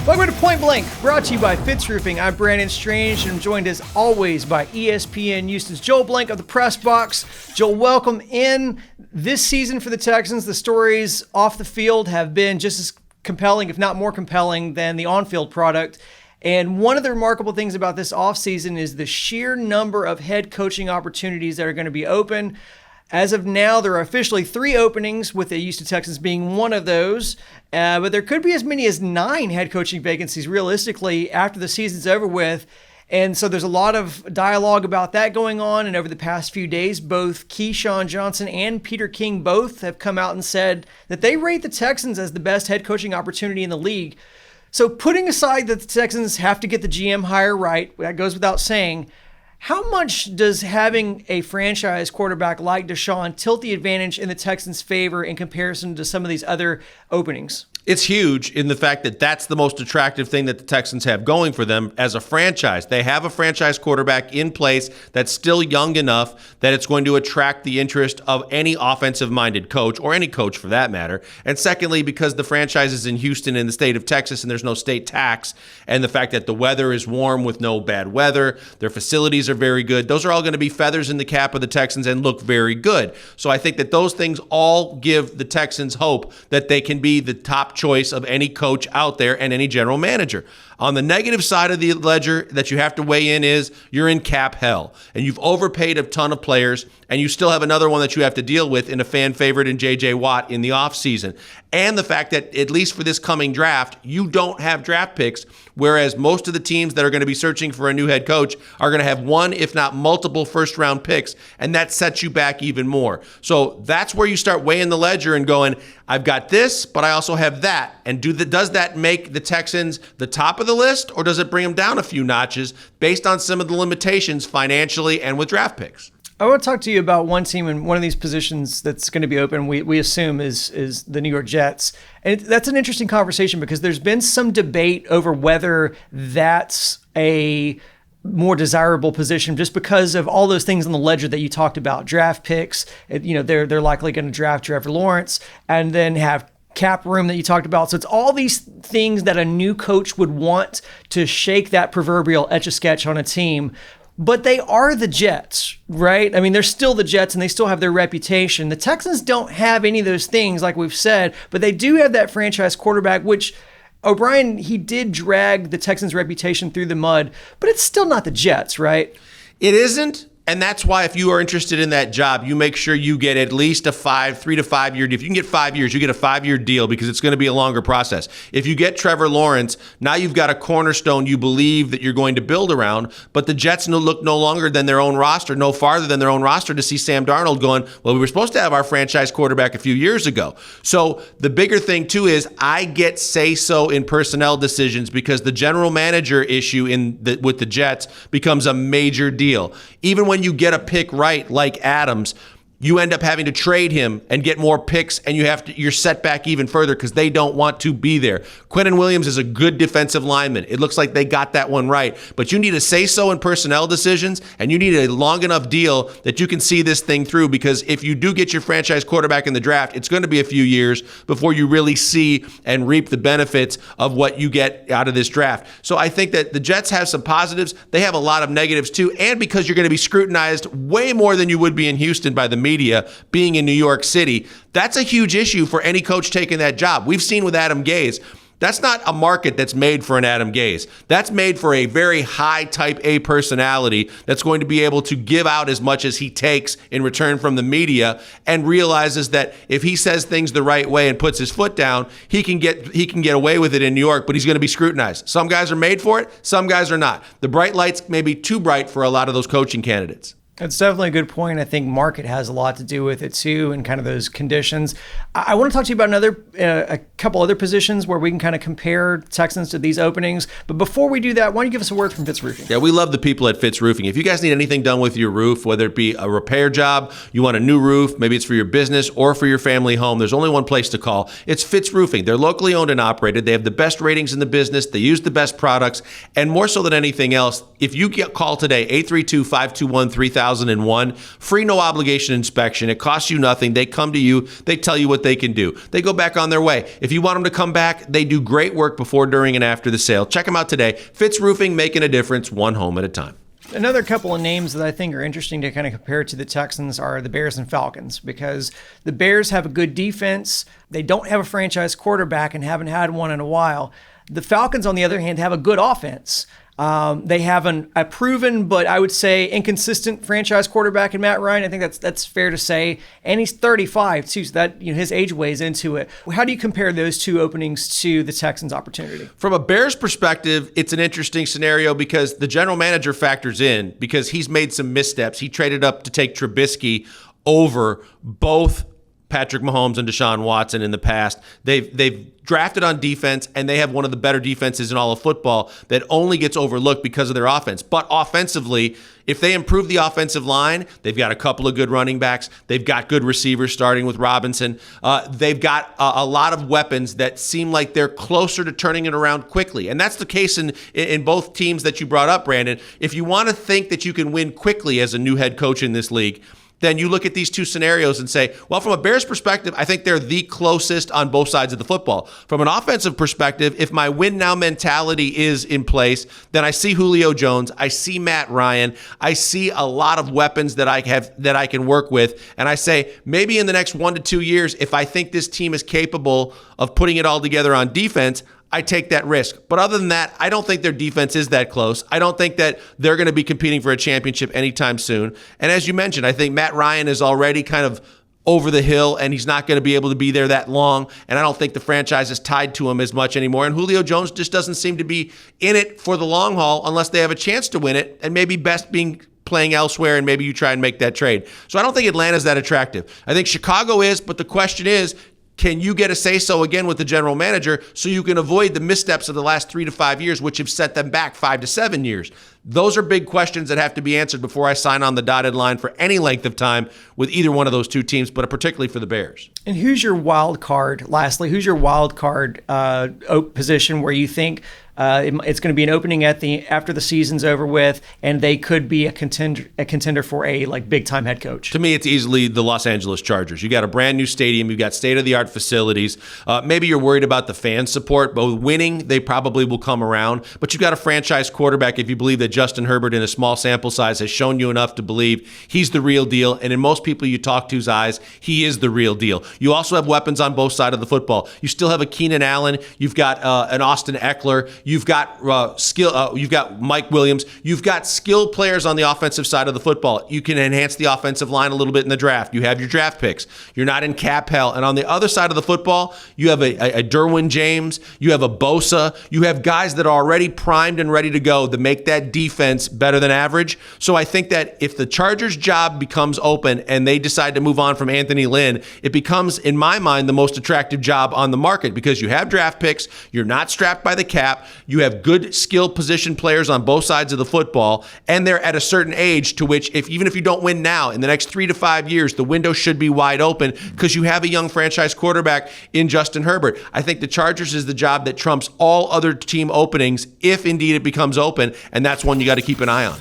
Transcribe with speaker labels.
Speaker 1: Welcome to Point Blank, brought to you by Fitz Roofing. I'm Brandon Strange, and I'm joined as always by ESPN Houston's Joel Blank of the Press Box. Joel, welcome in. This season for the Texans, the stories off the field have been just as compelling, if not more compelling, than the on-field product. And one of the remarkable things about this offseason is the sheer number of head coaching opportunities that are going to be open. As of now, there are officially 3 openings, with the Houston Texans being one of those. But there could be as many as 9 head coaching vacancies realistically after the season's over with. And so there's a lot of dialogue about that going on. And over the past few days, both Keyshawn Johnson and Peter King both have come out and said that they rate the Texans as the best head coaching opportunity in the league. So putting aside that the Texans have to get the GM hire right, that goes without saying, how much does having a franchise quarterback like Deshaun tilt the advantage in the Texans' favor in comparison to some of these other openings?
Speaker 2: It's huge in the fact that that's the most attractive thing that the Texans have going for them as a franchise. They have a franchise quarterback in place that's still young enough that it's going to attract the interest of any offensive-minded coach, or any coach for that matter. And secondly, because the franchise is in Houston in the state of Texas and there's no state tax, and the fact that the weather is warm with no bad weather, their facilities are very good. Those are all going to be feathers in the cap of the Texans and look very good. So I think that those things all give the Texans hope that they can be the top choice of any coach out there and any general manager. On the negative side of the ledger that you have to weigh in is you're in cap hell, and you've overpaid a ton of players, and you still have another one that you have to deal with in a fan favorite in J.J. Watt in the offseason. And the fact that, at least for this coming draft, you don't have draft picks, whereas most of the teams that are going to be searching for a new head coach are going to have one, if not multiple, first-round picks, and that sets you back even more. So that's where you start weighing the ledger and going, I've got this, but I also have that. And does that make the Texans the top of the list, or does it bring them down a few notches based on some of the limitations financially and with draft picks?
Speaker 1: I want to talk to you about one team in one of these positions that's going to be open, we assume is the New York Jets. And that's an interesting conversation because there's been some debate over whether that's a more desirable position just because of all those things on the ledger that you talked about. Draft picks, they're likely going to draft Trevor Lawrence and then have cap room that you talked about. So it's all these things that a new coach would want to shake that proverbial Etch-a-Sketch on a team. But they are the Jets, right? I mean, they're still the Jets and they still have their reputation. The Texans don't have any of those things, like we've said, but they do have that franchise quarterback, which O'Brien, he did drag the Texans' reputation through the mud, but it's still not the Jets, right?
Speaker 2: It isn't. And that's why if you are interested in that job, you make sure you get at least a 3 to 5 year deal. If you can get 5 years, you get a 5-year deal because it's going to be a longer process. If you get Trevor Lawrence, now you've got a cornerstone you believe that you're going to build around, but the Jets look no longer than their own roster, no farther than their own roster to see Sam Darnold going, well, we were supposed to have our franchise quarterback a few years ago. So the bigger thing too is I get say-so in personnel decisions because the general manager issue with the Jets becomes a major deal. Even when you get a pick right, like Adams, you end up having to trade him and get more picks, and you're set back even further because they don't want to be there. Quentin Williams is a good defensive lineman. It looks like they got that one right. But you need to say so in personnel decisions, and you need a long enough deal that you can see this thing through, because if you do get your franchise quarterback in the draft, it's going to be a few years before you really see and reap the benefits of what you get out of this draft. So I think that the Jets have some positives. They have a lot of negatives too, and because you're going to be scrutinized way more than you would be in Houston by the media, being in New York City, that's a huge issue for any coach taking that job. We've seen with Adam Gase, that's not a market that's made for an Adam Gase. That's made for a very high type A personality that's going to be able to give out as much as he takes in return from the media, and realizes that if he says things the right way and puts his foot down, he can get away with it in New York, but he's going to be scrutinized. Some guys are made for it, some guys are not. The bright lights may be too bright for a lot of those coaching candidates.
Speaker 1: It's definitely a good point. I think market has a lot to do with it too, and kind of those conditions. I want to talk to you about a couple other positions where we can kind of compare Texans to these openings. But before we do that, why don't you give us a word from Fitz Roofing?
Speaker 2: Yeah, we love the people at Fitz Roofing. If you guys need anything done with your roof, whether it be a repair job, you want a new roof, maybe it's for your business or for your family home, there's only one place to call. It's Fitz Roofing. They're locally owned and operated. They have the best ratings in the business. They use the best products. And more so than anything else, if you call today, 832-521-3000, 2001. Free, no obligation inspection. It costs you nothing. They come to you. They tell you what they can do. They go back on their way. If you want them to come back, they do great work before, during, and after the sale. Check them out today. Fitz Roofing, making a difference, one home at a time.
Speaker 1: Another couple of names that I think are interesting to kind of compare to the Texans are the Bears and Falcons, because the Bears have a good defense. They don't have a franchise quarterback and haven't had one in a while. The Falcons, on the other hand, have a good offense. They have a proven, but I would say inconsistent franchise quarterback in Matt Ryan. I think that's fair to say. And he's 35 too, so that his age weighs into it. How do you compare those two openings to the Texans' opportunity?
Speaker 2: From a Bears perspective, it's an interesting scenario because the general manager factors in because he's made some missteps. He traded up to take Trubisky over both Patrick Mahomes and Deshaun Watson in the past. They've drafted on defense, and they have one of the better defenses in all of football that only gets overlooked because of their offense. But offensively, if they improve the offensive line, they've got a couple of good running backs. They've got good receivers, starting with Robinson. They've got a lot of weapons that seem like they're closer to turning it around quickly. And that's the case in both teams that you brought up, Brandon. If you want to think that you can win quickly as a new head coach in this league, then you look at these two scenarios and say, well, from a Bears perspective, I think they're the closest on both sides of the football. From an offensive perspective, if my win now mentality is in place, then I see Julio Jones, I see Matt Ryan, I see a lot of weapons that I can work with, and I say maybe in the next 1 to 2 years, if I think this team is capable of putting it all together on defense, I take that risk. But other than that, I don't think their defense is that close. I don't think that they're going to be competing for a championship anytime soon. And as you mentioned, I think Matt Ryan is already kind of over the hill, and he's not going to be able to be there that long. And I don't think the franchise is tied to him as much anymore. And Julio Jones just doesn't seem to be in it for the long haul unless they have a chance to win it, and maybe best being playing elsewhere, and maybe you try and make that trade. So I don't think Atlanta's that attractive. I think Chicago is, but the question is, can you get a say-so again with the general manager so you can avoid the missteps of the last 3 to 5 years, which have set them back 5 to 7 years? Those are big questions that have to be answered before I sign on the dotted line for any length of time with either one of those two teams, but particularly for the Bears.
Speaker 1: And who's your wild card? Lastly, who's your wild card position where you think it's going to be an opening after the season's over with, and they could be a contender for a big time head coach?
Speaker 2: To me, it's easily the Los Angeles Chargers. You got a brand new stadium, you've got state of the art facilities. Maybe you're worried about the fan support, but with winning, they probably will come around. But you've got a franchise quarterback if you believe that Justin Herbert, in a small sample size, has shown you enough to believe he's the real deal. And in most people you talk to's eyes, he is the real deal. You also have weapons on both sides of the football. You still have a Keenan Allen. You've got an Austin Eckler. You've got skill. You've got Mike Williams. You've got skilled players on the offensive side of the football. You can enhance the offensive line a little bit in the draft. You have your draft picks. You're not in cap hell. And on the other side of the football, you have a Derwin James. You have a Bosa. You have guys that are already primed and ready to go to make that defense better than average. So I think that if the Chargers' job becomes open and they decide to move on from Anthony Lynn, it becomes, in my mind, the most attractive job on the market because you have draft picks. You're not strapped by the cap. You have good skill position players on both sides of the football, and they're at a certain age to which even if you don't win now, in the next 3 to 5 years, the window should be wide open because you have a young franchise quarterback in Justin Herbert. I think the Chargers is the job that trumps all other team openings if indeed it becomes open, and that's one you got to keep an eye on.